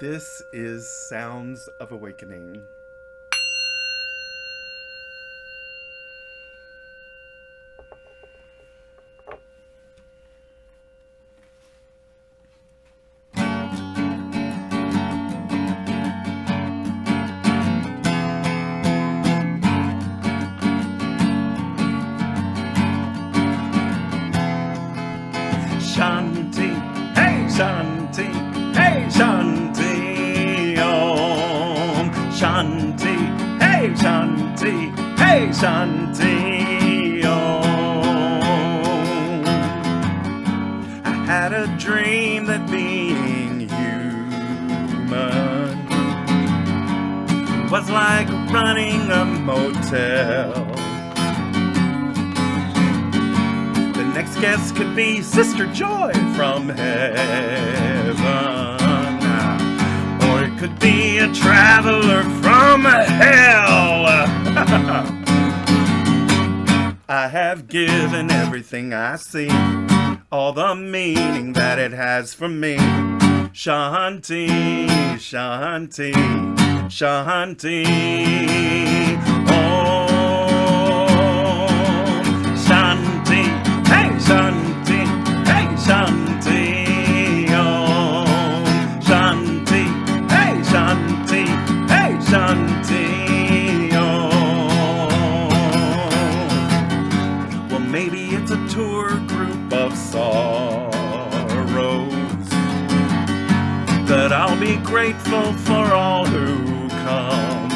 This is Sounds of Awakening. Shanti, hey Shanti, hey Shanti, Om. Shanti, hey Shanti, hey Shanti, Om. I had a dream that being human was like running a motel. Next guest could be Sister Joy from heaven, or it could be a traveler from hell. I have given everything I see all the meaning that it has for me. Shanti, Shanti, Shanti. Oh. Shanti, hey Shanti, Om. Shanti, hey Shanti, hey Shanti, Om. Well, maybe it's a tour group of sorrows, but I'll be grateful for all who come,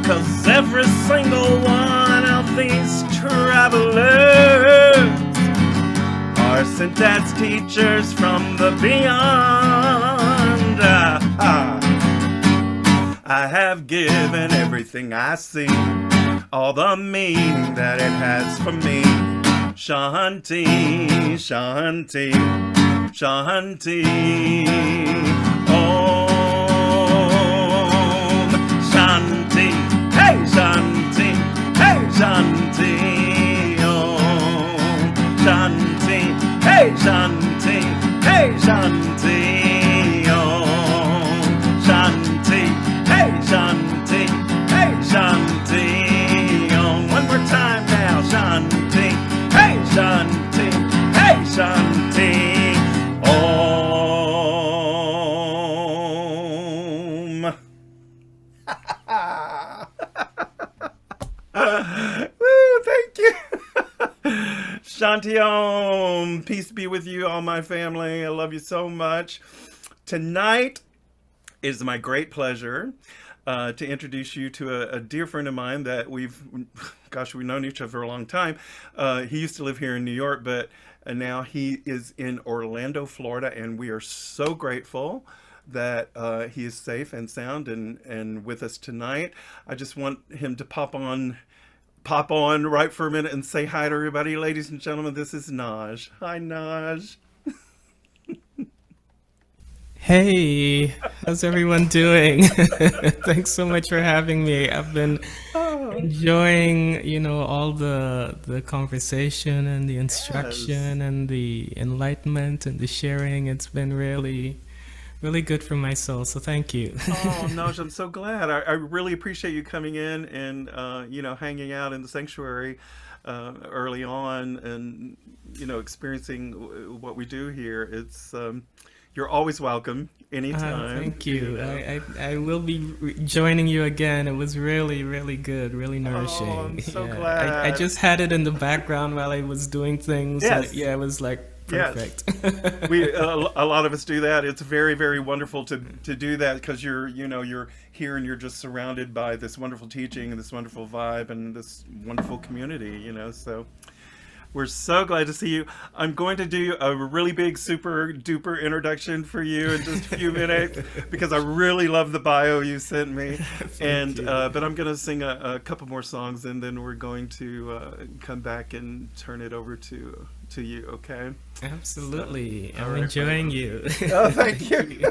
'cause every single one of these travelers are sent as teachers from the beyond. I have given everything I see all the meaning that it has for me. Shanti, Shanti, Shanti. Om. Shanti, hey Shanti, hey Shanti. Shanti, hey Shanti, hey Shanti, Om. Shanti, hey Shanti, hey Shanti, Om. One more time now. Shanti, hey Shanti, hey Shanti, Om. Woo, thank you. Shanti Om. Peace be with you, all my family. I love you so much. Tonight is my great pleasure to introduce you to a dear friend of mine that we've known each other for a long time. He used to live here in New York, but now he is in Orlando, Florida, and we are so grateful that he is safe and sound and with us tonight. I just want him to pop on right for a minute and say hi to everybody. Ladies and gentlemen, this is Nhojj. Hi, Nhojj. Hey, how's everyone doing? Thanks so much for having me. I've been enjoying, all the conversation and the Yes. instruction and the enlightenment and the sharing. It's been really, really good for my soul. So thank you. Oh, Nhojj, I'm so glad. I really appreciate you coming in and, hanging out in the sanctuary early on and, experiencing what we do here. It's, you're always welcome anytime. Thank you. I will be joining you again. It was really, really good, really nourishing. Oh, I'm so Yeah, I glad. just had it in the background while I was doing things. Yes. Yeah, it was like Yes. perfect. We a lot of us do that. It's very, very wonderful to do that because you're here and you're just surrounded by this wonderful teaching and this wonderful vibe and this wonderful community. So we're so glad to see you. I'm going to do a really big, super duper introduction for you in just a few minutes because I really love the bio you sent me. And but I'm going to sing a couple more songs and then we're going to come back and turn it over to you. Okay. Absolutely. So, I'm right, enjoying you. Oh, thank you.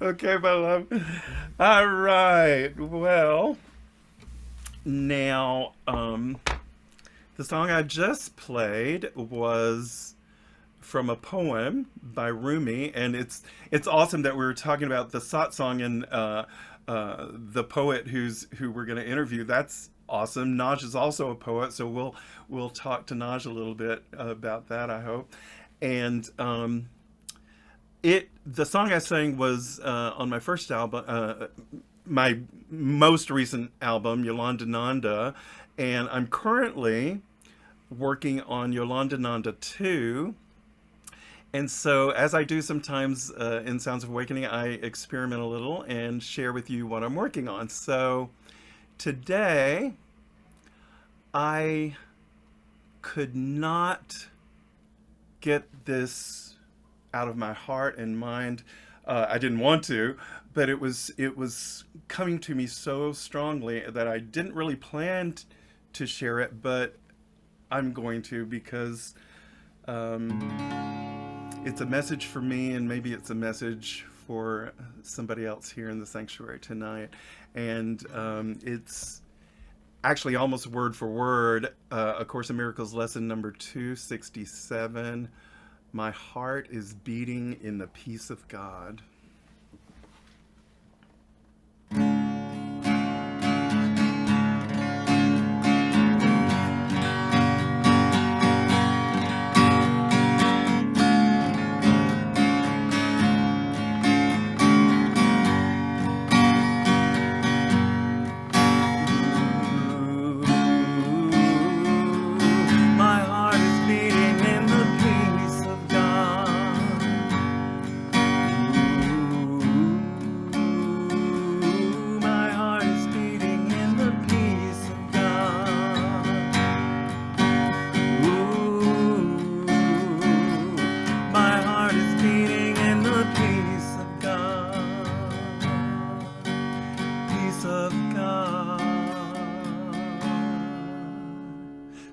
Okay, my love. All right. Well, now, the song I just played was from a poem by Rumi, and it's awesome that we were talking about the satsang and the poet who we're going to interview. That's awesome. Nhojj is also a poet, so we'll talk to Nhojj a little bit about that, I hope. And the song I sang was on my first album, my most recent album, Yolanda Nanda, and I'm currently working on Yolanda Nanda 2. And so, as I do sometimes in Sounds of Awakening, I experiment a little and share with you what I'm working on. So today, I could not get this out of my heart and mind. I didn't want to, but it was coming to me so strongly that I didn't really plan to share it, but I'm going to, because it's a message for me, and maybe it's a message for somebody else here in the sanctuary tonight. And it's actually almost word for word, A Course in Miracles lesson number 267. My heart is beating in the peace of God.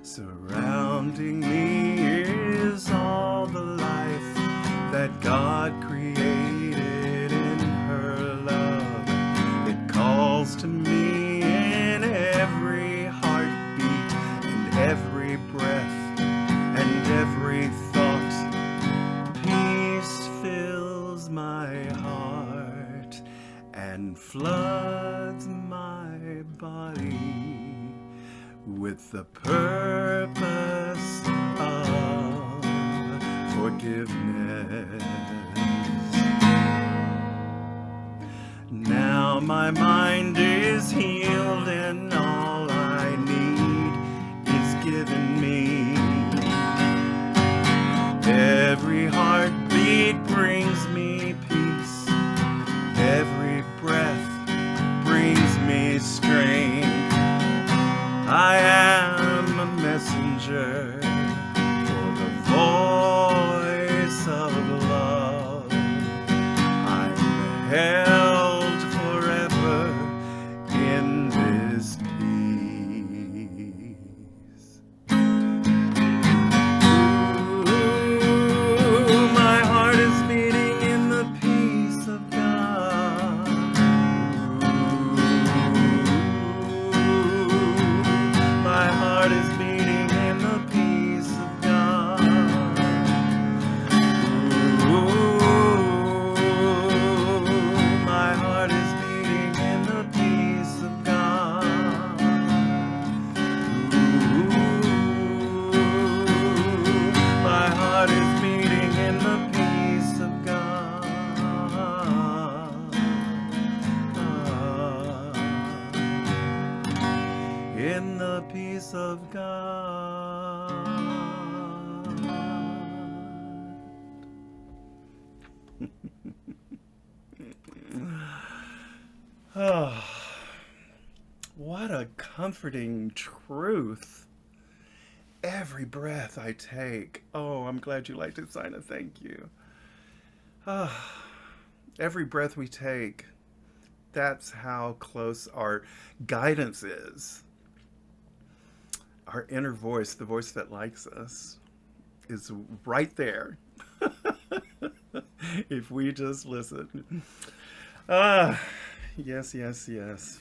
Surrounding me is all the life that God created in her love. It calls to me in every heartbeat and every breath and every thought. Peace fills my heart and floods my body with the purpose of forgiveness. Now my mind is healed and all I need is given me. Every heartbeat brings me peace. Every breath brings me strength. I am a messenger for the voice of love. I'm held forever in this peace. Ooh, my heart is beating in the peace of God. My heart is beating in the peace of God. Ooh, my heart is beating in the peace of God. Ooh, my heart is beating in the peace of God. In the peace of God. Oh, what a comforting truth. Every breath I take. Oh, I'm glad you liked it, Sina. Thank you. Every breath we take, that's how close our guidance is. Our inner voice, the voice that likes us, is right there. If we just listen. Yes, yes, yes.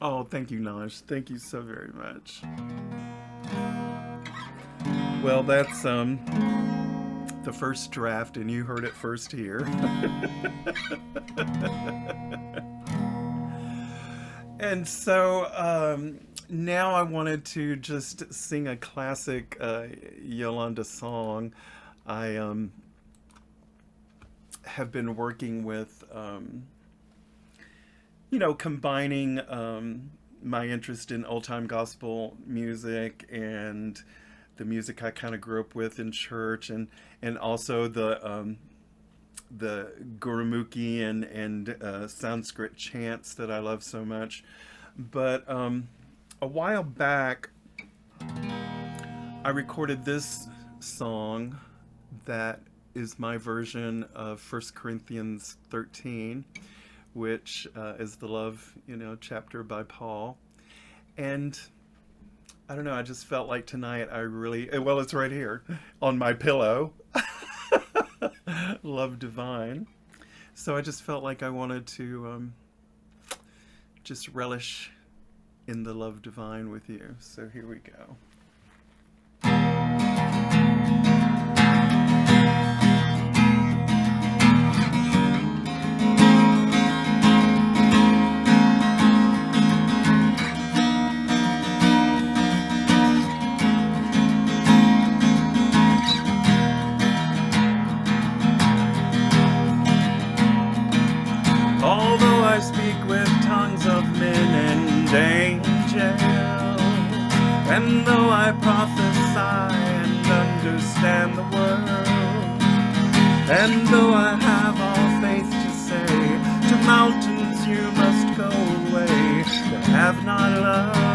Oh, thank you, Nhojj. Thank you so very much. Well, that's the first draft, and you heard it first here. And so now I wanted to just sing a classic Yolanda song. I have been working with, combining my interest in old-time gospel music and the music I kind of grew up with in church, and also the Gurumukhi and Sanskrit chants that I love so much. But a while back, I recorded this song that is my version of 1 Corinthians 13, which is the love, chapter by Paul. And I don't know, I just felt like tonight it's right here on my pillow. Love Divine. So I just felt like I wanted to just relish in the love divine with you. So here we go. Although I speak with tongues of men and angels, and though I prophesy and understand the word, and though I have all faith to say to mountains you must go away, but have not love,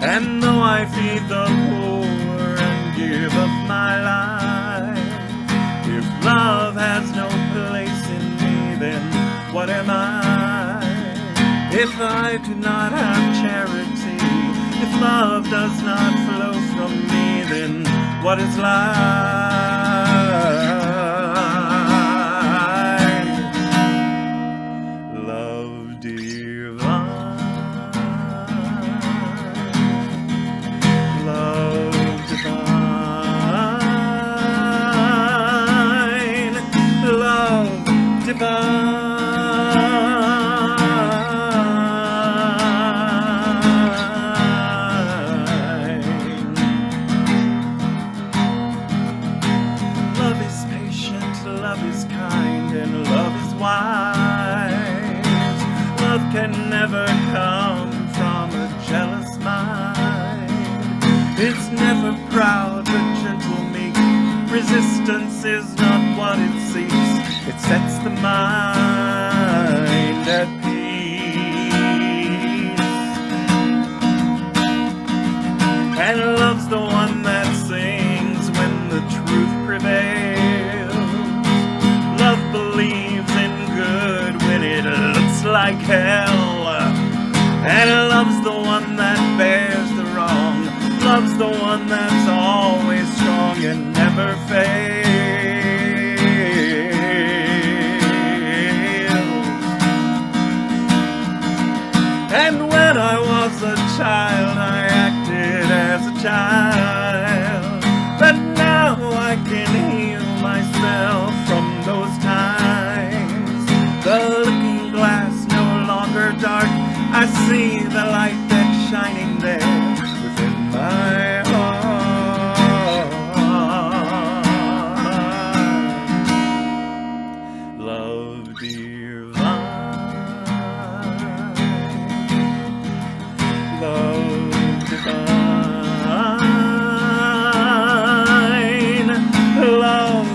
and though I feed the poor give of my life, if love has no place in me, then what am I? If I do not have charity, if love does not flow from me, then what is life? Love divine, love divine. Love is patient, love is kind, and love is wise. Love can never come from a jealous mind. It's never proud but gentle, meek. Resistance is not what it seeks. It sets the mind at peace. And love's the one that sings when the truth prevails. Love believes in good when it looks like hell. And love's the one that bears the wrong. Love's the one that's always strong and never fails. And when I was a child, I acted as a child. But now I can heal myself from those times. The looking glass no longer dark. I see the light that's shining there within my heart. Love divine, love divine, love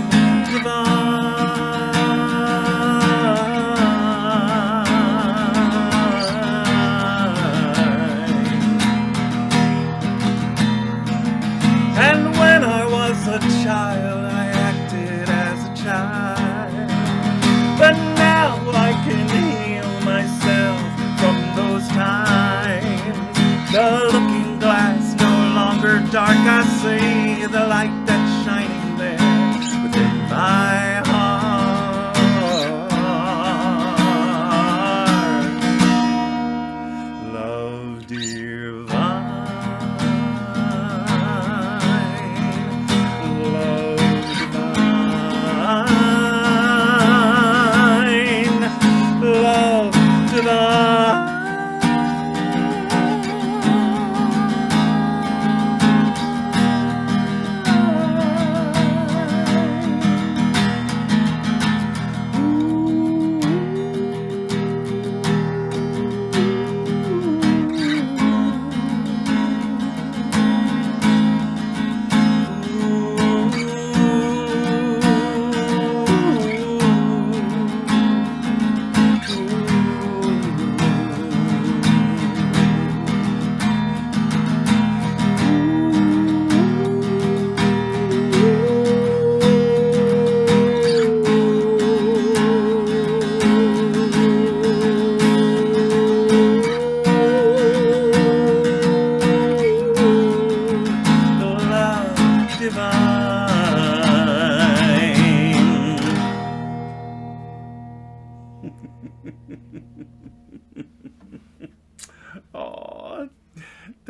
a child, I acted as a child, but now I can heal myself from those times. The looking glass no longer dark, I see the light that's shining there within my heart.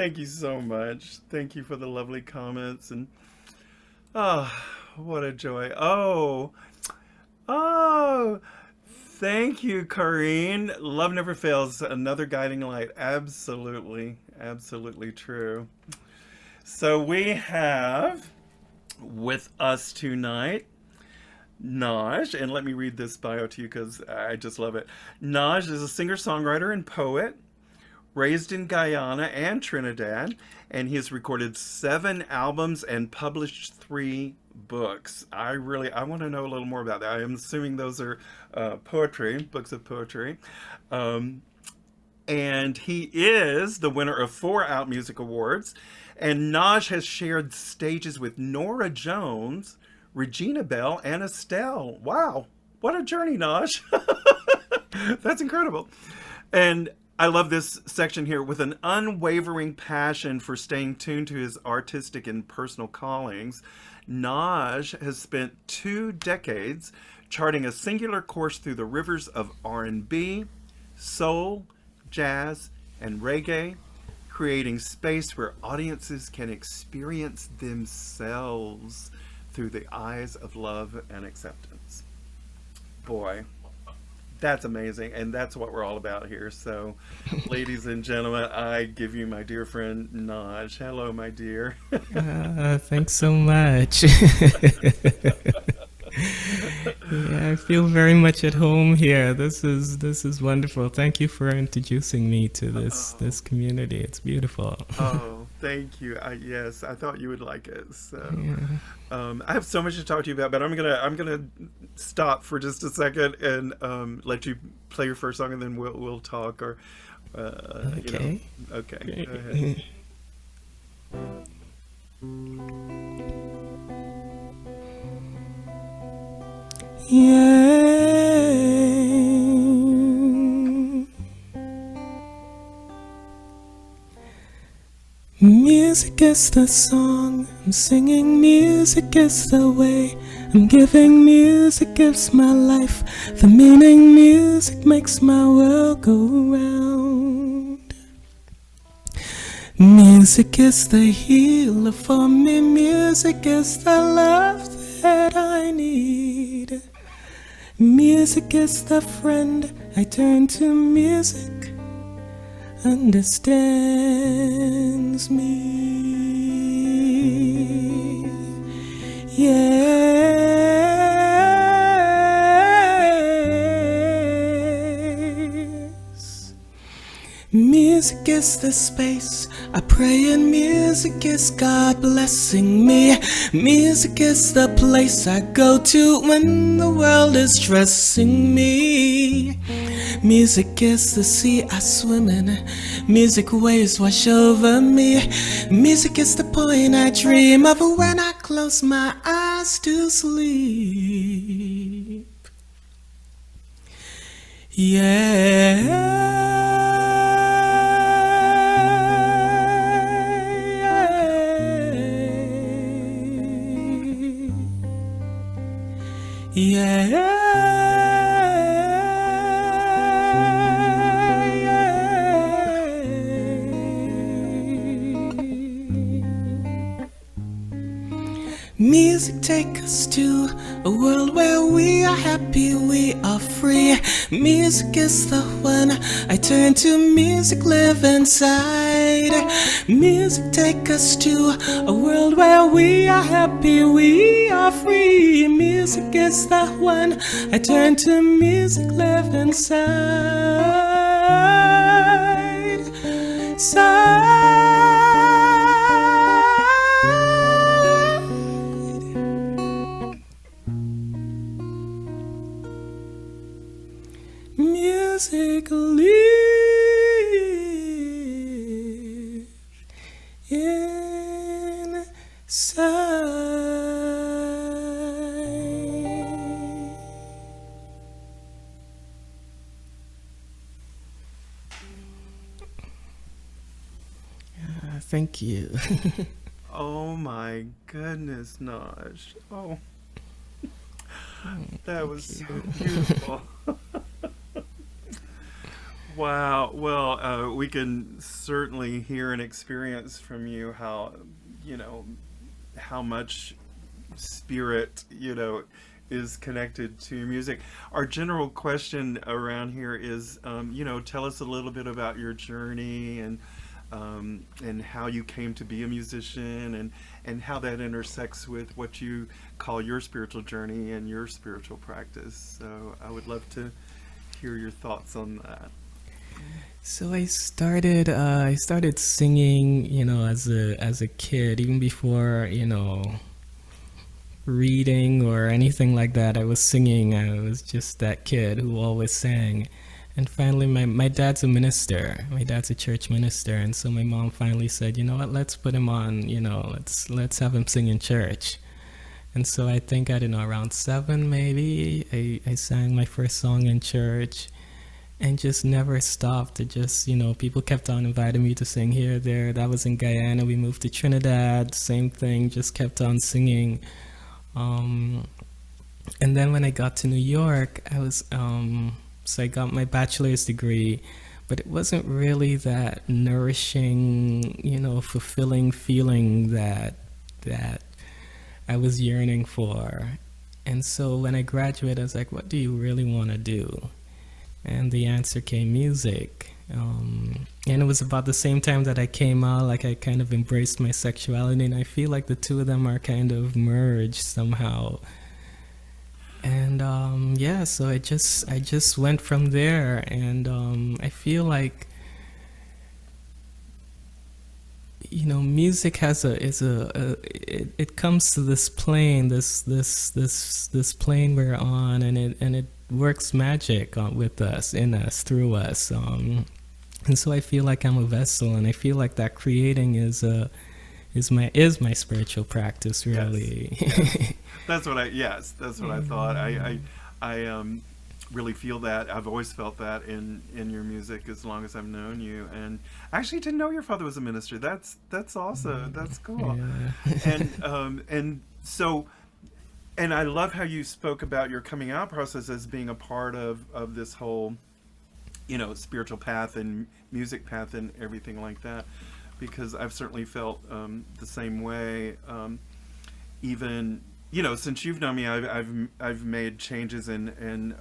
Thank you so much. Thank you for the lovely comments and oh, what a joy. Oh, thank you, Corrine. Love never fails. Another guiding light. Absolutely, absolutely true. So we have with us tonight Nhojj, and let me read this bio to you because I just love it. Nhojj is a singer-songwriter and poet, raised in Guyana and Trinidad, and he has recorded 7 albums and published 3 books. I want to know a little more about that. I am assuming those are poetry, books of poetry. And he is the winner of 4 OUTMusic awards. And Nhojj has shared stages with Norah Jones, Regina Belle, and Estelle. Wow, what a journey, Nhojj. That's incredible. And I love this section here. With an unwavering passion for staying tuned to his artistic and personal callings, Nhojj has spent 2 decades charting a singular course through the rivers of R&B, soul, jazz, and reggae, creating space where audiences can experience themselves through the eyes of love and acceptance. Boy, that's amazing, and that's what we're all about here. So, ladies and gentlemen, I give you my dear friend Nhojj. Hello, my dear. Thanks so much. Yeah, I feel very much at home here. This is wonderful. Thank you for introducing me to this community. It's beautiful. Oh, thank you. Yes, I thought you would like it. So, Yeah. I have so much to talk to you about, but I'm gonna stop for just a second and let you play your first song, and then we'll talk. Or Okay. Okay. Go ahead. Yeah. Music is the song I'm singing, music is the way I'm giving, music gives my life the meaning, music makes my world go round. Music is the healer for me, music is the love that I need. Music is the friend I turn to, music understands me. Yes. Music is the space I pray in, music is God blessing me. Music is the place I go to when the world is stressing me. Music is the sea I swim in, music waves wash over me. Music is the point I dream of when I close my eyes to sleep. Yeah. Yeah. Music take us to a world where we are happy, we are free. Music is the one I turn to, music live inside. Music take us to a world where we are happy, we are free. Music is the one I turn to, music live inside. Music live inside. Thank you. Oh my goodness, Nhojj. Oh, that was so beautiful. Wow. Well, we can certainly hear and experience from you how, you know, how much spirit, is connected to music. Our general question around here is, tell us a little bit about your journey and how you came to be a musician and how that intersects with what you call your spiritual journey and your spiritual practice. So I would love to hear your thoughts on that. So I started singing, as a kid, even before, reading or anything like that. I was singing. I was just that kid who always sang. And finally, my dad's a minister. My dad's a church minister, and so my mom finally said, you know what, let's put him on. Let's have him sing in church. And so I think, I don't know, around 7 maybe, I sang my first song in church, and just never stopped. It just, people kept on inviting me to sing here, there. That was in Guyana. We moved to Trinidad, same thing, just kept on singing. Um, and then when I got to New York, so I got my bachelor's degree, but it wasn't really that nourishing, fulfilling feeling that I was yearning for. And so when I graduated, I was like, what do you really want to do? And the answer came music. And it was about the same time that I came out, like I kind of embraced my sexuality, and I feel like the two of them are kind of merged somehow. And yeah, so I just went from there, and I feel like, music has it comes to this plane, this plane we're on, and it works magic with us, in us, through us. And so I feel like I'm a vessel, and I feel like that creating is my spiritual practice, really. Yes. That's what I thought. I really feel that. I've always felt that in your music as long as I've known you. And I actually didn't know your father was a minister. That's awesome. That's cool. Yeah. And so, and I love how you spoke about your coming out process as being a part of this whole, spiritual path and music path and everything like that, because I've certainly felt the same way. Even, since you've known me, I've made changes and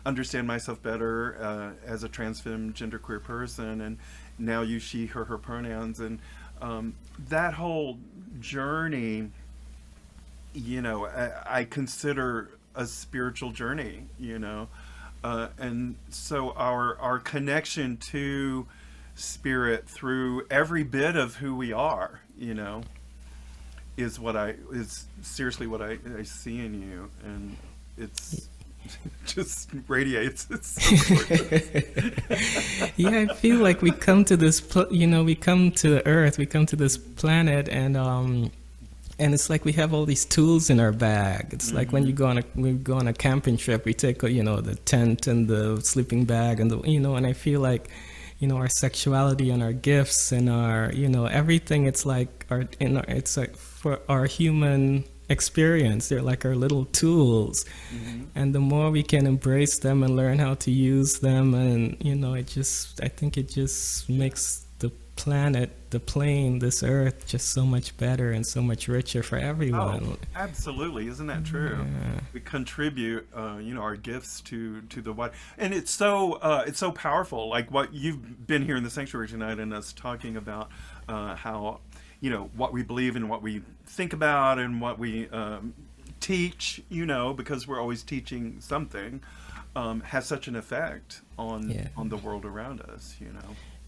understand myself better as a trans femme genderqueer person, and now use she her pronouns, and that whole journey, I consider a spiritual journey, and so our connection to spirit through every bit of who we are, is seriously what I see in you, and it's just radiates. It's so gorgeous. Yeah, I feel like we come to we come to Earth, we come to this planet, and it's like we have all these tools in our bag. It's like when we go on a camping trip, we take the tent and the sleeping bag and and I feel like, our sexuality and our gifts and our, everything. It's like it's like for our human experience. They're like our little tools, and the more we can embrace them and learn how to use them, and I think it just makes the planet, the plane, this Earth, just so much better and so much richer for everyone. Oh, absolutely. Isn't that true? Yeah. We contribute, our gifts to the wide, and it's so powerful. Like what you've been here in the sanctuary tonight, and us talking about how, what we believe and what we think about and what we teach. Because we're always teaching something, has such an effect on the world around us.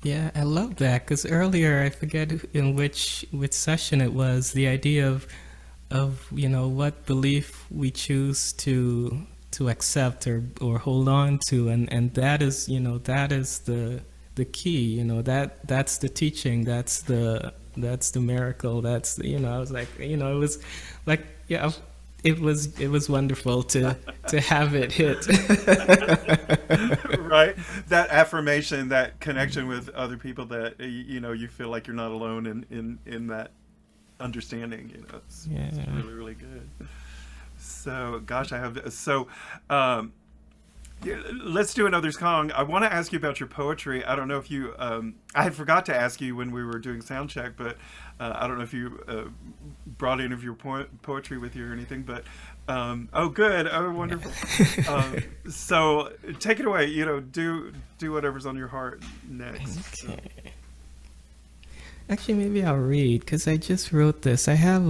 Yeah, I love that, because earlier, I forget in which session it was, the idea of what belief we choose to accept or hold on to, and that is the key, that's the teaching, that's the miracle, that's the, I was like, it was like, yeah, it was wonderful to have it hit. Right, that affirmation, that connection with other people, that you feel like you're not alone in that understanding. It's really, really good. So gosh, I have so Yeah, let's do another song. I want to ask you about your poetry. I don't know if you, I had forgot to ask you when we were doing sound check, but I don't know if you brought any of your poetry with you or anything. But oh, good, oh, wonderful. So take it away. You know, do whatever's on your heart next. Okay. Actually, maybe I'll read because I just wrote this. I have,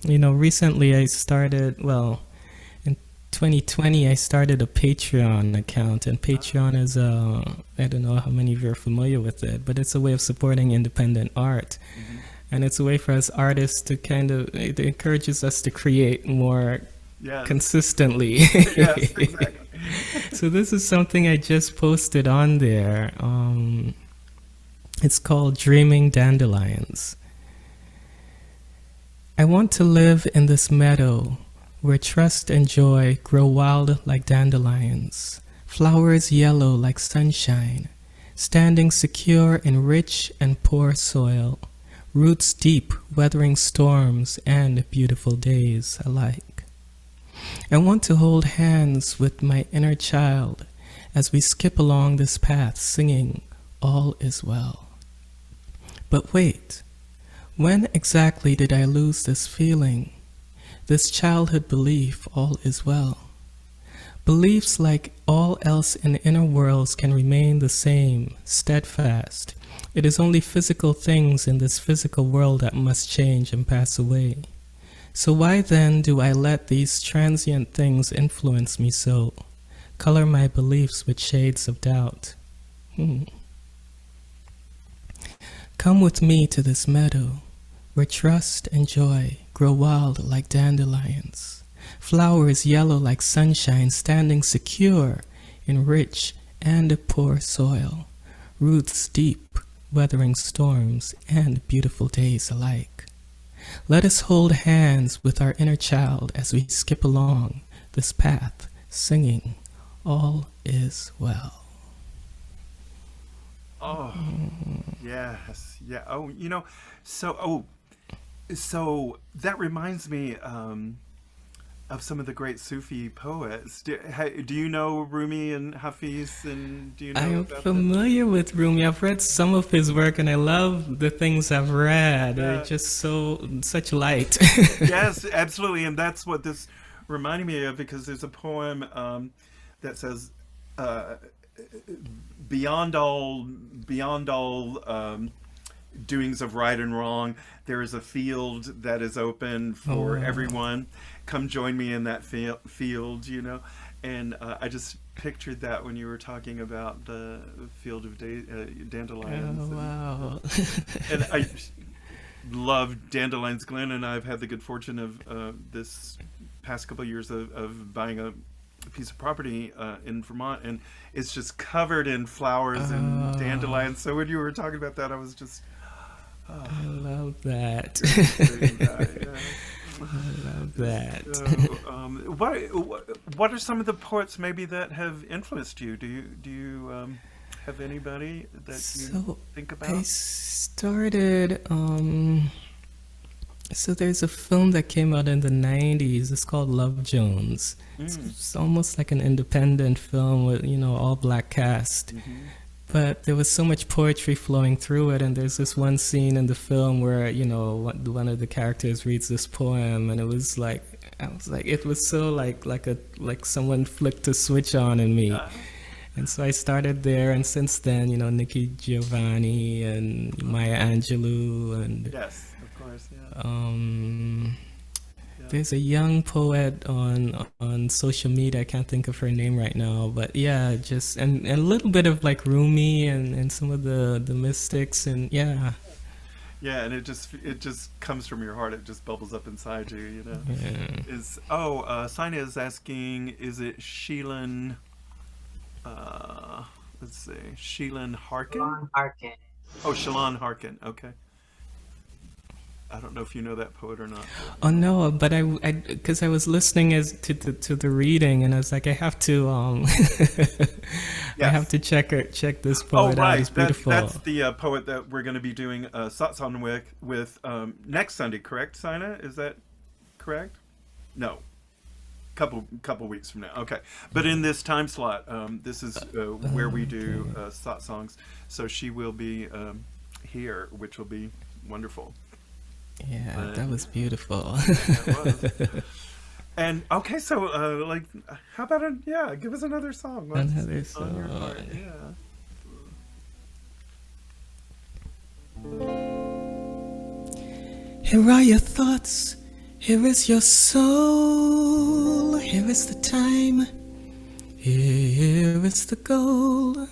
recently I started, in 2020, I started a Patreon account, and Patreon is, I don't know how many of you are familiar with it, but it's a way of supporting independent art. Mm-hmm. And it's a way for us artists to it encourages us to create more consistently. Yes, exactly. So this is something I just posted on there. It's called Dreaming Dandelions. I want to live in this meadow where trust and joy grow wild like dandelions, flowers yellow like sunshine, standing secure in rich and poor soil, roots deep, weathering storms and beautiful days alike. I want to hold hands with my inner child as we skip along this path singing, "All is well." But wait, when exactly did I lose this feeling, this childhood belief, all is well? Beliefs like all else in inner worlds can remain the same, steadfast. It is only physical things in this physical world that must change and pass away. So why then do I let these transient things influence me so, color my beliefs with shades of doubt? Come with me to this meadow, where trust and joy grow wild like dandelions, flowers yellow like sunshine standing secure in rich and poor soil, roots deep, weathering storms and beautiful days alike. Let us hold hands with our inner child as we skip along this path, singing, "All is well." Oh, yes, yeah. Oh, so that reminds me of some of the great Sufi poets. Do you know Rumi and Hafiz, and do you know I'm about familiar with Rumi. I've read some of his work, and I love the things I've read. They're just such light. Yes, absolutely, and that's what this reminded me of, because there's a poem that says, beyond all doings of right and wrong, there is a field that is open for everyone. Come join me in that field, and I just pictured that when you were talking about the field of dandelions. Oh, wow. And I love dandelions. Glenn and I have had the good fortune of this past couple of years of buying a piece of property in Vermont, and it's just covered in flowers and dandelions. So when you were talking about that, I was just I love that. I love that. So, what are some of the poets maybe that have influenced you? Do you have anybody that you think about? I started. So there's a film that came out in the 90s. It's called Love Jones. It's almost like an independent film with, all black cast. Mm-hmm. But there was so much poetry flowing through it, and there's this one scene in the film where, one of the characters reads this poem, and it was like, it was so like someone flicked a switch on in me. And so I started there, and since then, Nikki Giovanni and Maya Angelou, and yes, of course, yeah. There's a young poet on social media. I can't think of her name right now, but yeah, just and a little bit of like Rumi and some of the mystics, and yeah. Yeah, and it just comes from your heart. It just bubbles up inside you, Yeah. Sina is asking, is it Sheelan? Let's see, Sheelan Harkin. Shalon Harkin. Oh, Sheelan Harkin. Okay. I don't know if you know that poet or not. Oh no, but I because I was listening to the reading, and I was like, I have to Yes. I have to check this poet out. It's beautiful. That's the poet that we're going to be doing satsang with next Sunday, correct, Sina? Is that correct? No. Couple weeks from now. Okay, but in this time slot, this is where we do thought songs. So she will be here, which will be wonderful. Yeah, that was beautiful. That was. And okay, so like, how about give us another song. Another On your heart. song. Yeah. Here are your thoughts. Here is your soul. Here is the time. Here is the goal.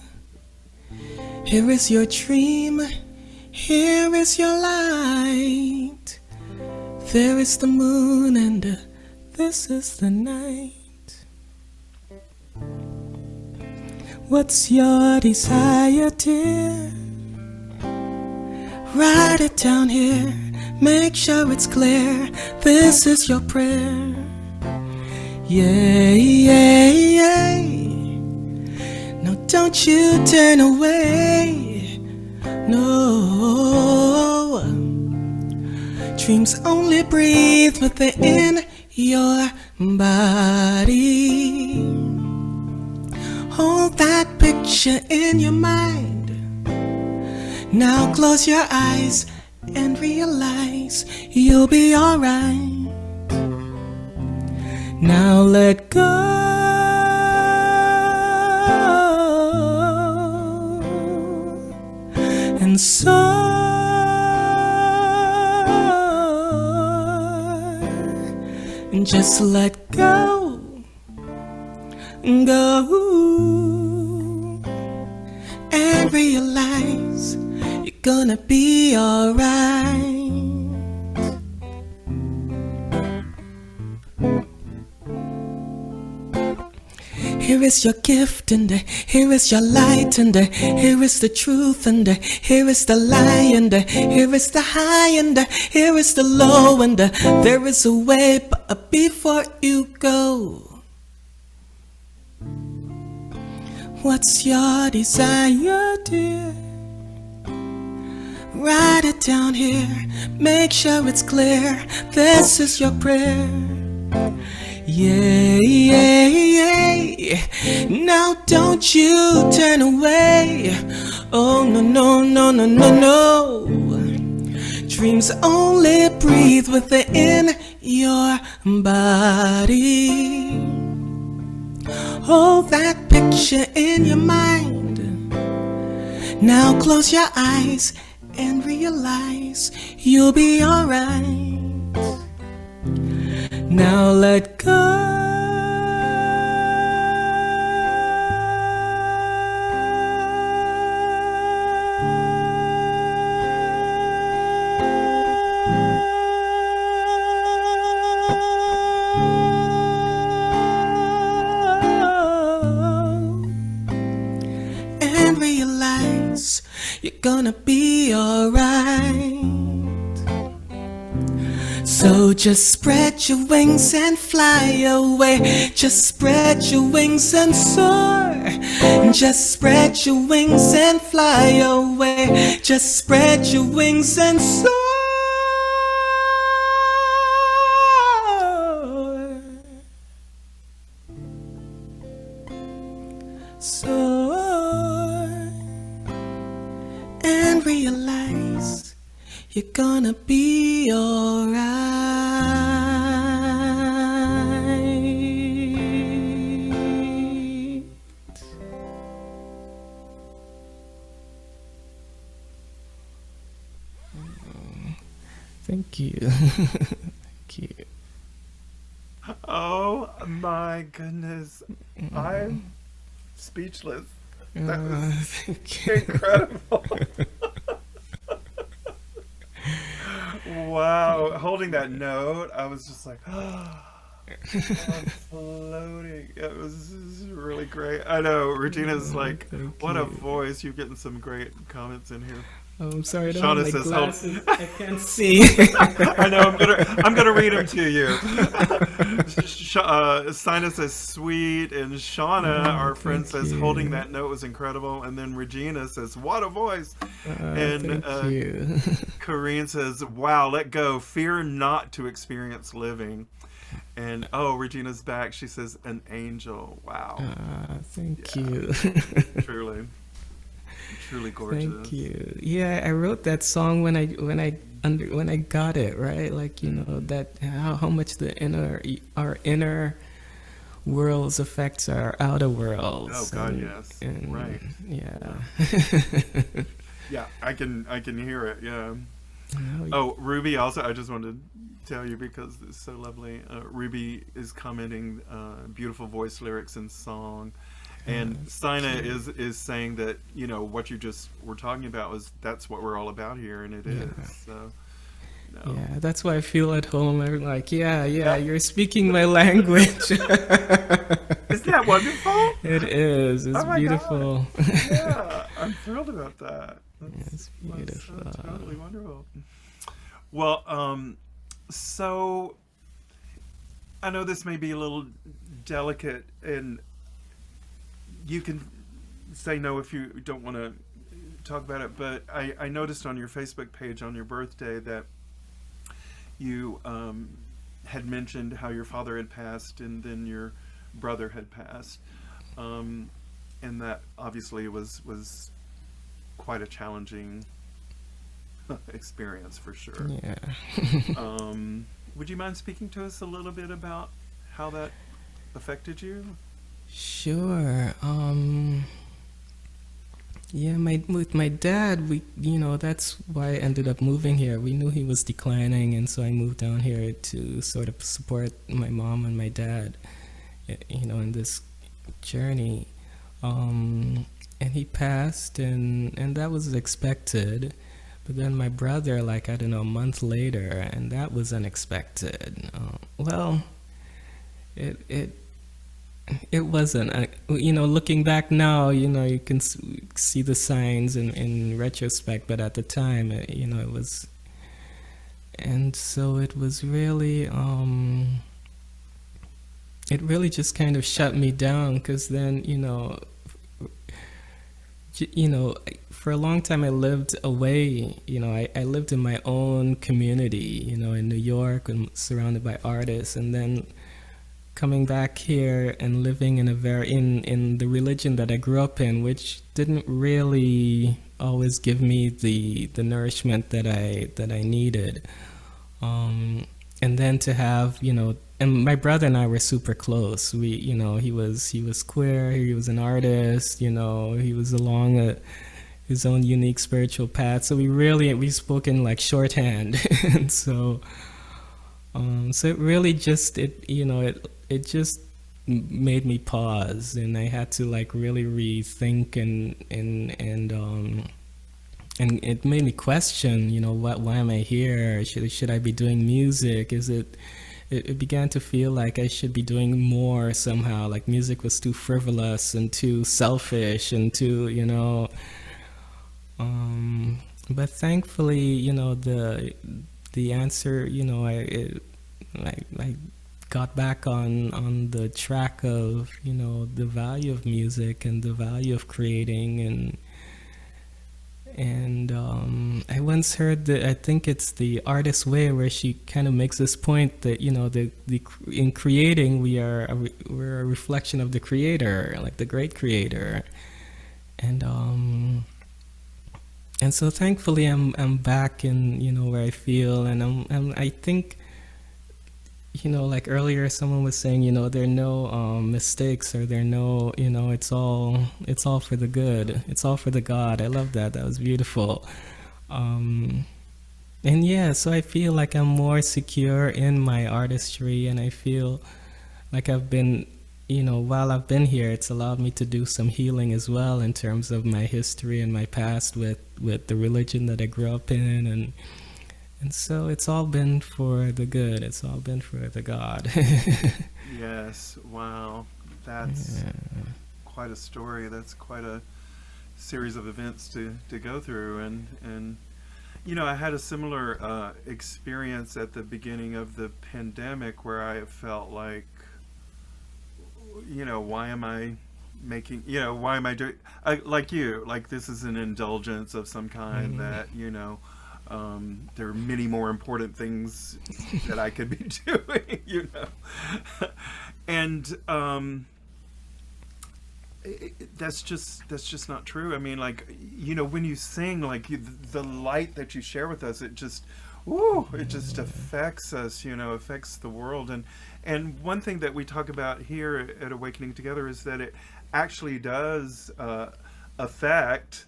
Here is your dream. Here is your light. There is the moon and this is the night. What's your desire, dear? Write it down here. Make sure it's clear. This is your prayer. Yeah, yeah, yeah. No, don't you turn away. No. Dreams only breathe within your body. Hold that picture in your mind. Now close your eyes and realize you'll be alright. Now let go and soar. And just let go, go, and realize you're gonna be alright. Here is your gift and here is your light and here is the truth and here is the lie and here is the high and here is the low and there is a way but before you go. What's your desire, dear? Write it down here. Make sure it's clear. This is your prayer. Yeah, yeah, yeah. Now don't you turn away. Oh, no, no, no, no, no, no. Dreams only breathe within your body. Hold that picture in your mind. Now close your eyes and realize you'll be alright. Now let go. And realize you're gonna be alright. So just spread your wings and fly away. Just spread your wings and soar. Just spread your wings and fly away. Just spread your wings and soar. Soar and realize you're gonna be alright. Thank you. Thank you. Oh my goodness. I'm speechless. That was Thank you. incredible. Wow. Holding that note, I was just like, I'm floating. It was really great. I know. Regina's like, Thank what a you. voice. You're getting some great comments in here. Oh, I'm sorry, I don't Shauna have my says, glasses. I can't see. I know. I'm gonna read them to you. Sina says sweet, and Shauna, our friend, thank says you. holding that note was incredible, and then Regina says what a voice, and Thank you. Corinne says wow, let go, fear not to experience living, And oh, Regina's back. She says an angel. Wow. Thank Yeah. you. Truly, truly Thank gorgeous. you. Yeah, I wrote that song when I got it, right? Like, that how much our inner worlds affects our outer Oh worlds, God, yes. and Right. yeah. Yeah. Yeah, I can hear it. Yeah. No, Oh, Ruby also, I just wanted to tell you because it's so lovely. Ruby is commenting beautiful voice, lyrics, and song. And Sina cute. is saying that, what you just were talking about was that's what we're all about here, and it Yeah. is. So, Yeah, that's why I feel at home. I'm like, yeah, Yeah. you're speaking my language. Isn't that wonderful? It is. It's Oh my God. beautiful. Yeah, I'm thrilled about that. It's That's beautiful. totally wonderful. Well, so I know this may be a little delicate, and you can say no if you don't want to talk about it, but I noticed on your Facebook page on your birthday that you had mentioned how your father had passed and then your brother had passed. And that obviously was quite a challenging experience for sure. Yeah. Would you mind speaking to us a little bit about how that affected you? Sure. Yeah, with my dad, that's why I ended up moving here. We knew he was declining, and so I moved down here to sort of support my mom and my dad, in this journey. And he passed, and that was expected. But then my brother, like, I don't know, a month later, and that was unexpected. Well, it wasn't. Looking back now, you can see the signs in retrospect, but at the time, it was. And so it was really, it really just kind of shut me down, because then, for a long time I lived away. I lived in my own community, in New York, and surrounded by artists, and then coming back here and living in the religion that I grew up in, which didn't really always give me the nourishment that I needed. And then to have, and my brother and I were super close. We, he was queer, he was an artist, he was along his own unique spiritual path. So we spoke in like shorthand. And so it really just, it just made me pause, and I had to like really rethink, and it made me question, why am I here? Should I be doing music? It began to feel like I should be doing more somehow. Like music was too frivolous and too selfish and too, but thankfully, the answer, I got back on the track of, the value of music and the value of creating, and I once heard that, I think it's The Artist's Way, where she kind of makes this point that, in creating, we're a reflection of the creator, like the great creator. And so thankfully I'm back in, where I feel, and I think, like earlier someone was saying, there are no mistakes, or there are no, it's all for the good. It's all for the God. I love that. That was beautiful. And yeah, so I feel like I'm more secure in my artistry, and I feel like I've been, while I've been here, it's allowed me to do some healing as well in terms of my history and my past with the religion that I grew up in, and so it's all been for the good. It's all been for the God. Yes. Wow. That's quite a story. That's quite a series of events to go through. And I had a similar experience at the beginning of the pandemic, where I felt like, why am I making, why am I doing, like this is an indulgence of some kind, that, There are many more important things that I could be doing, and that's just not true. I mean, like, when you sing, like, the light that you share with us, it just affects us, affects the world. And one thing that we talk about here at Awakening Together is that it actually does affect,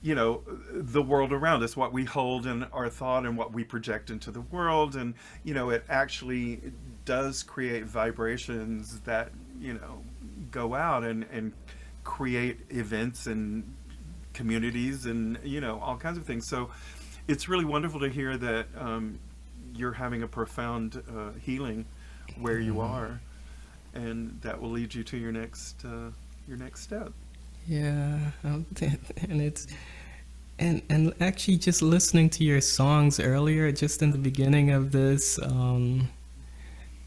the world around us, what we hold in our thought and what we project into the world. And, it actually does create vibrations that, go out and create events and communities and, all kinds of things. So it's really wonderful to hear that you're having a profound healing where you are, and that will lead you to your next step. Yeah, and it's and actually just listening to your songs earlier, just in the beginning of this, and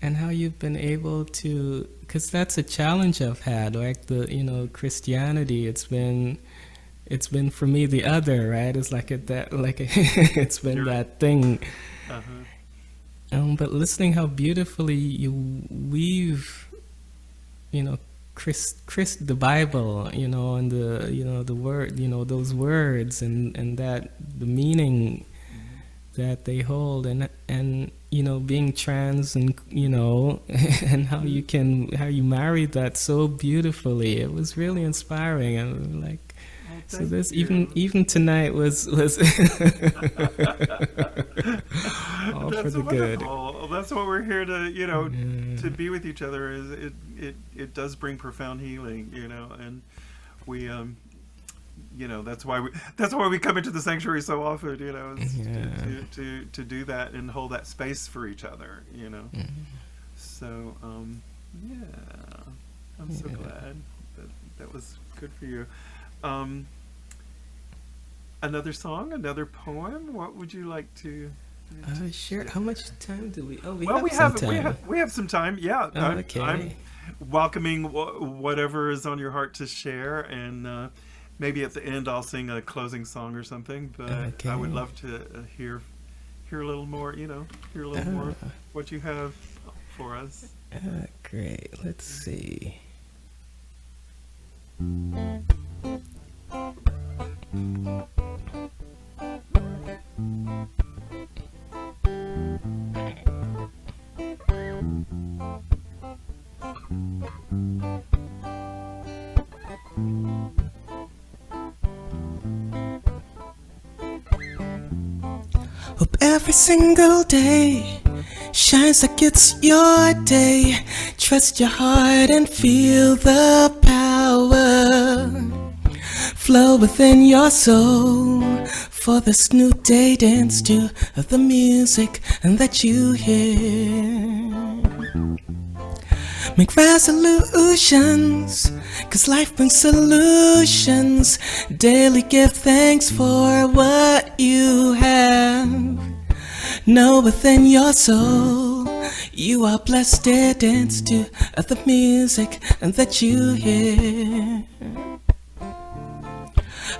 how you've been able to, because that's a challenge I've had, like the Christianity. It's been for me the other, right? It's like it's been that thing. But listening how beautifully you weave, the Bible, and the word, those words and that the meaning that they hold, and being trans, and and how you married that so beautifully. It was really inspiring, and like. So this even tonight was all That's for the good. That's what we're here to to be with each other. Is it does bring profound healing, and we that's why we come into the sanctuary so often, to do that and hold that space for each other, So I'm so glad that was good for you. Another song, another poem. What would you like to? Sure. How much time do we? Oh, we have some time. Yeah. Okay. I'm welcoming whatever is on your heart to share, and maybe at the end I'll sing a closing song or something. But I would love to hear a little more. Hear a little more what you have for us. Great. Let's see. Hope every single day shines like it's your day. Trust your heart and feel the power flow within your soul. For this new day, dance to the music that you hear. Make resolutions, 'cause life brings solutions. Daily give thanks for what you have. Know within your soul you are blessed. Dance to the music that you hear.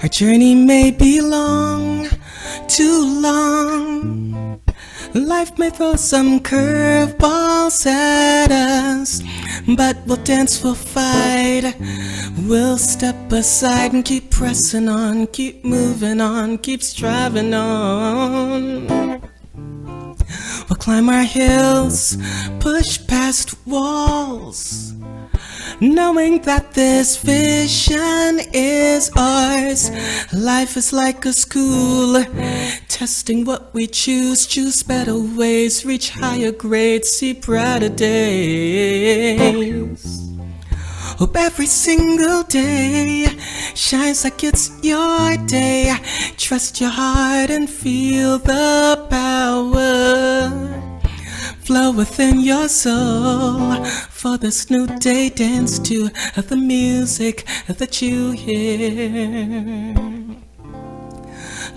Our journey may be long, too long. Life may throw some curveballs at us, but we'll dance, we'll fight. We'll step aside and keep pressing on, keep moving on, keep striving on. We'll climb our hills, push past walls, knowing that this vision is ours. Life is like a school, testing what we choose. Choose better ways, reach higher grades, see brighter days. Hope every single day shines like it's your day. Trust your heart and feel the power flow within your soul. For this new day, dance to the music that you hear.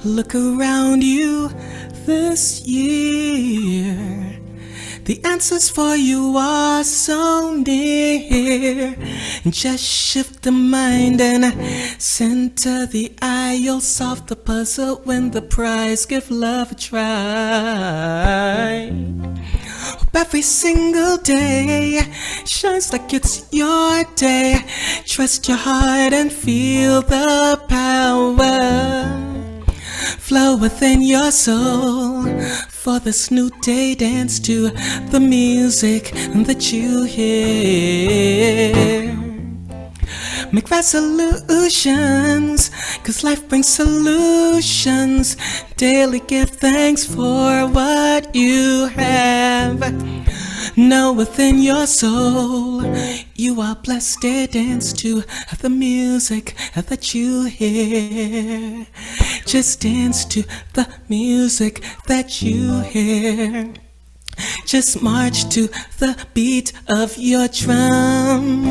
Look around you this year. The answers for you are so near. Just shift the mind and center the eye. You'll solve the puzzle, win the prize. Give love a try. Hope every single day shines like it's your day. Trust your heart and feel the power flow within your soul. For this new day, dance to the music that you hear. Make resolutions, 'cause life brings solutions. Daily give thanks for what you have. Know within your soul you are blessed. Dance to the music that you hear. Just dance to the music that you hear. Just march to the beat of your drum.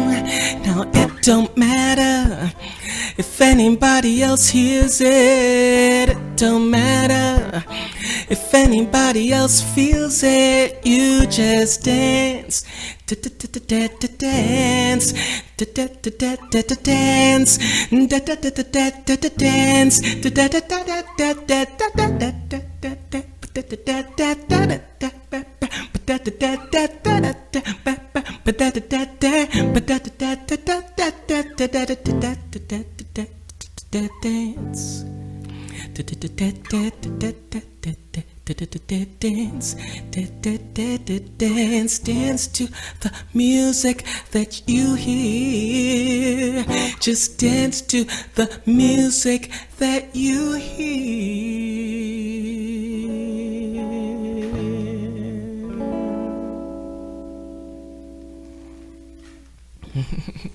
Now it don't matter if anybody else hears it. It don't matter if anybody else feels it. You just dance, dance, dance, dance to the music that you hear. Just dance to the music that you hear.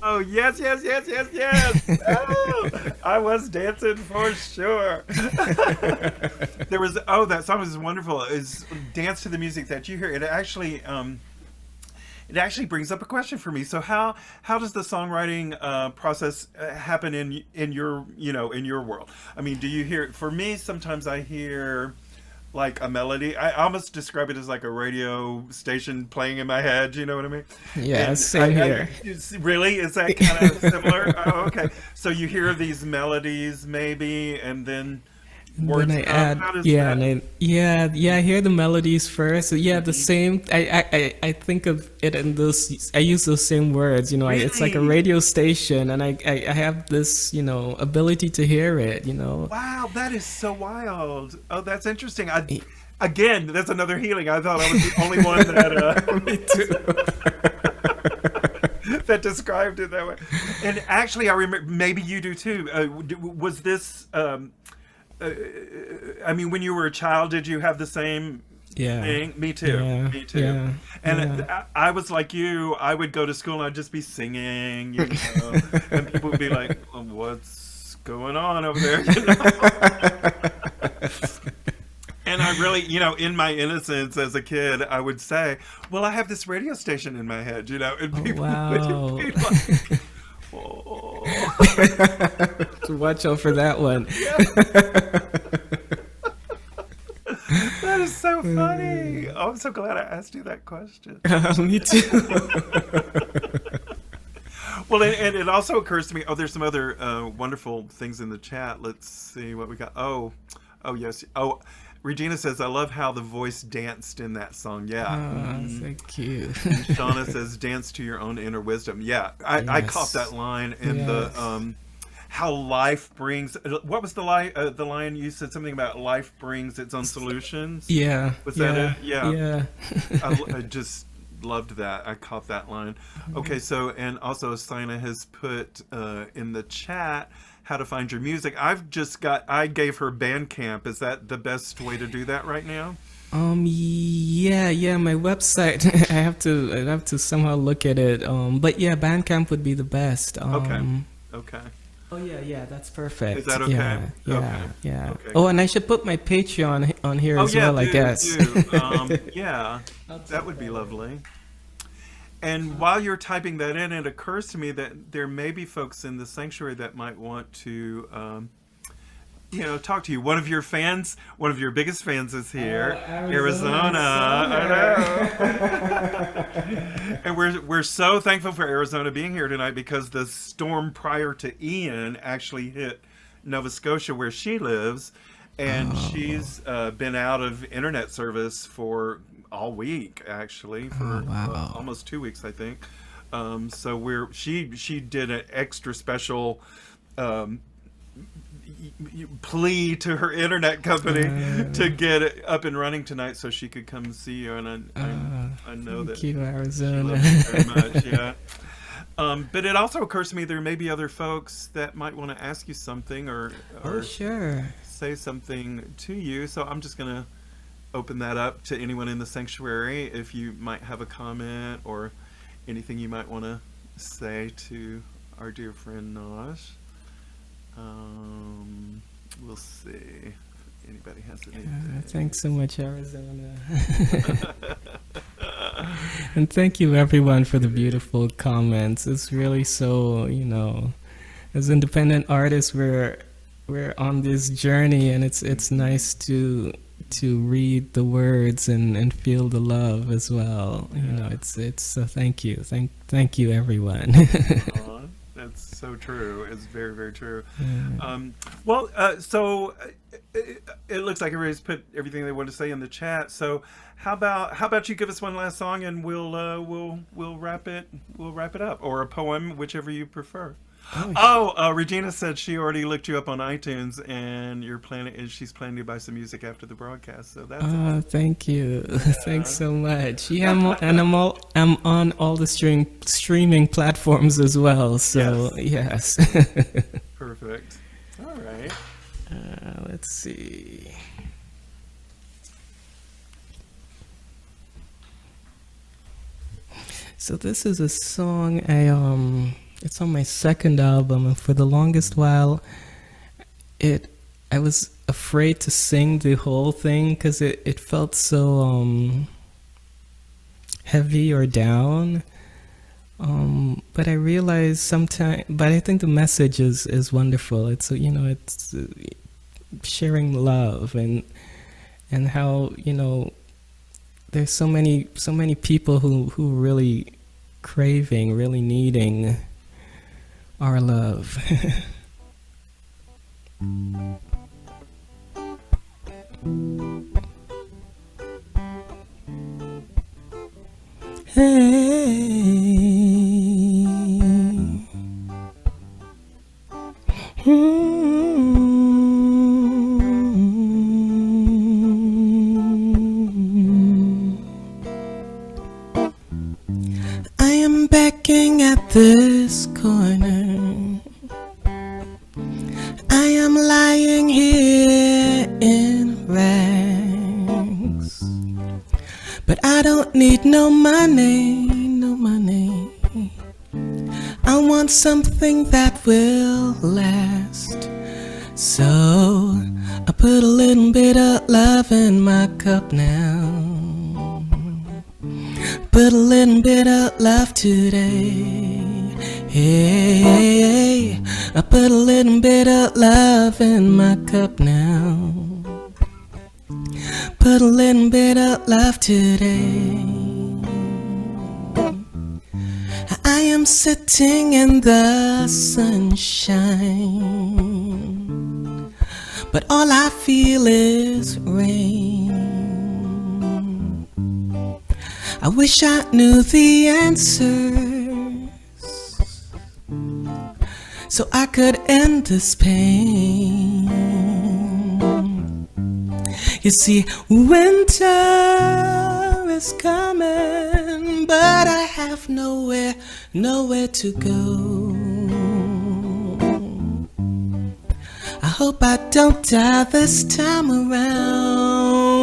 Oh, yes, yes, yes, yes, yes. Oh, I was dancing for sure. That song was wonderful. Is dance to the music that you hear. It actually brings up a question for me. So how does the songwriting process happen in your world? I mean, do you hear? For me, sometimes I hear like a melody. I almost describe it as like a radio station playing in my head. You know what I mean? Yeah, same here. Really? Is that kind of similar? Oh, okay. So you hear these melodies maybe, and then words. Then I add, I hear the melodies first. So yeah, the same. I think of it in those. I use those same words. You know, Really? it's like a radio station, and I have this ability to hear it. You know. Wow, that is so wild. Oh, that's interesting. Again, that's another healing. I thought I was the only one that. Me too. That described it that way. And actually, I remember. Maybe you do too. Was this? I mean, when you were a child, did you have the same thing? Me too. Yeah. Me too. Yeah. And I was like you. I would go to school and I'd just be singing, and people would be like, oh, "What's going on over there?" And I really, in my innocence as a kid, I would say, "Well, I have this radio station in my head," and people would be like, oh. Watch out for that one. That is so funny. Oh, I'm so glad I asked you that question. Me too. Well, and it also occurs to me, there's some other wonderful things in the chat. Let's see what we got. Oh, yes. Oh, Regina says, I love how the voice danced in that song. Yeah. Oh, so cute. And Shauna says, dance to your own inner wisdom. Yeah. I caught that line in the how life brings. What was the line? The line you said something about life brings its own solutions. Yeah. Was that it? Yeah. Yeah. I just loved that. I caught that line. Okay, so and also Sina has put in the chat how to find your music. I gave her Bandcamp. Is that the best way to do that right now? Yeah, my website. I have to somehow look at it. But yeah, Bandcamp would be the best. Okay. Oh yeah, that's perfect. Is that okay? Yeah. Okay. Oh, and I should put my Patreon on here as well, I guess. Yeah, that would be lovely. And while you're typing that in, it occurs to me that there may be folks in the sanctuary that might want to talk to you. One of your fans, one of your biggest fans is here, Arizona. And we're so thankful for Arizona being here tonight because the storm prior to Ian actually hit Nova Scotia where she lives, and she's been out of internet service for all week, actually, for almost 2 weeks, I think. So she did an extra special plea to her internet company to get it up and running tonight so she could come see you, and I know that thank you, Arizona. she loves you very much. Yeah. But it also occurs to me there may be other folks that might want to ask you something or sure, say something to you, so I'm just gonna open that up to anyone in the sanctuary if you might have a comment or anything you might want to say to our dear friend Nhojj. We'll see if anybody has anything. Thanks so much, Arizona. And thank you everyone for the beautiful comments. It's really so, as independent artists, we're on this journey, and it's nice to read the words and feel the love as well. It's so thank you everyone. That's so true. It's very, very true. Yeah. It looks like everybody's put everything they want to say in the chat. So how about you give us one last song and we'll wrap it up, or a poem, whichever you prefer. Regina said she already looked you up on iTunes, and she's planning to buy some music after the broadcast. So that's awesome. Thank you. Thanks so much. Yeah, I'm on all the streaming platforms as well. So yes. Perfect. All right. Let's see. So this is a song it's on my second album, and for the longest while I was afraid to sing the whole thing because it felt so heavy or down. But I realized but I think the message is wonderful. It's it's sharing love and how there's so many people who really craving, really needing our love. I am begging at this corner. I am lying here in rags, but I don't need no money, no money. I want something that will last. So I put a little bit of love in my cup now. Put a little bit of love today. Hey, I put a little bit of love in my cup now. Put a little bit of love today. I am sitting in the sunshine, but all I feel is rain. I wish I knew the answers so I could end this pain. You see, winter is coming, but I have nowhere to go. I hope I don't die this time around.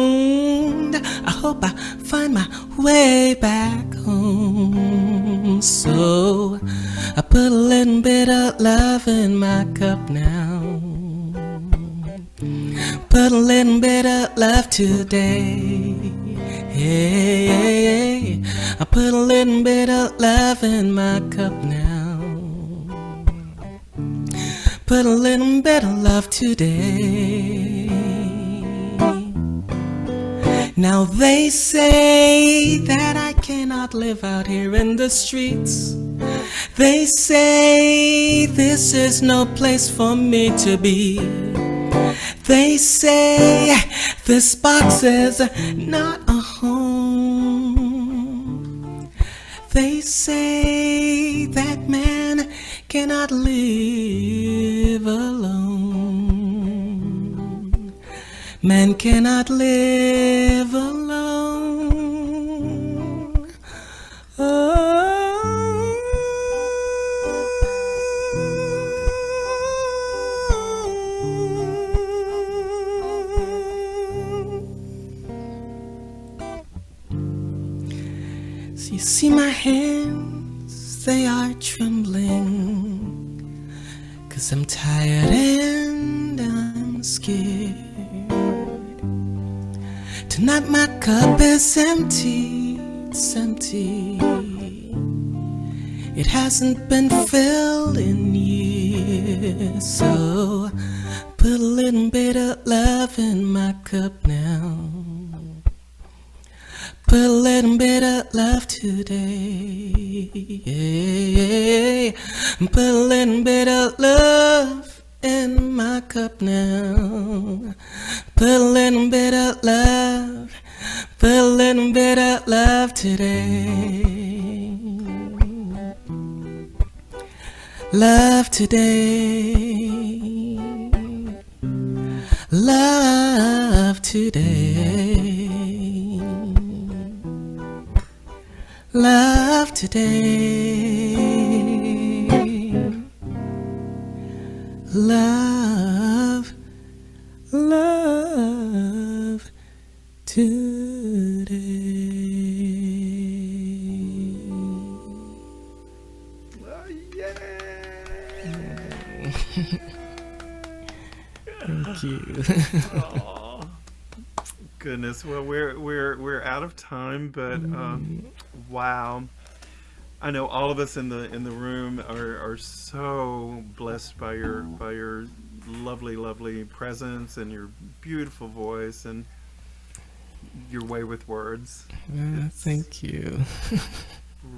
I hope I find my way back home. So I put a little bit of love in my cup now. Put a little bit of love today. Hey, I put a little bit of love in my cup now. Put a little bit of love today. Now they say that I cannot live out here in the streets. They say this is no place for me to be. They say this box is not a home. They say that man cannot live alone. Man cannot live alone. So you see my hands, they are trembling, 'cause I'm tired and I'm scared. Tonight my cup is empty, it's empty. It hasn't been filled in years. So put a little bit of love in my cup now. Put a little bit of love today. Put a little bit of love in my cup now. Put a little bit of love. Put a little bit of love today. Love today. Love today. Love today. Love, love today. Oh, yeah. Thank you. Aw. Goodness. Well, we're out of time, but wow. I know all of us in the room are so blessed by your lovely presence and your beautiful voice and your way with words. Thank you.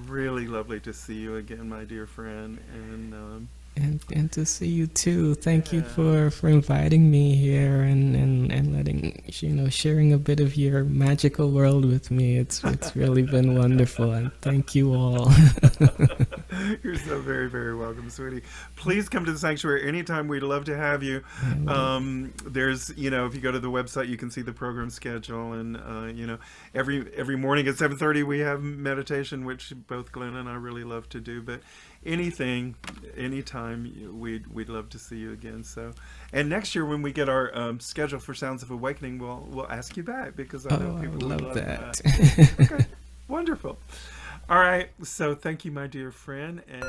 Really lovely to see you again, my dear friend, and And to see you too. Thank you for inviting me here and letting, sharing a bit of your magical world with me. It's really been wonderful, and thank you all. You're so very, very welcome, sweetie. Please come to the sanctuary anytime. We'd love to have you. There's, if you go to the website, you can see the program schedule, and every morning at 7:30 we have meditation, which both Glenn and I really love to do. But anytime, we'd love to see you again. So, and next year when we get our schedule for Sounds of Awakening, we'll ask you back, because I know people would love that. Okay, wonderful. All right, so thank you, my dear friend, and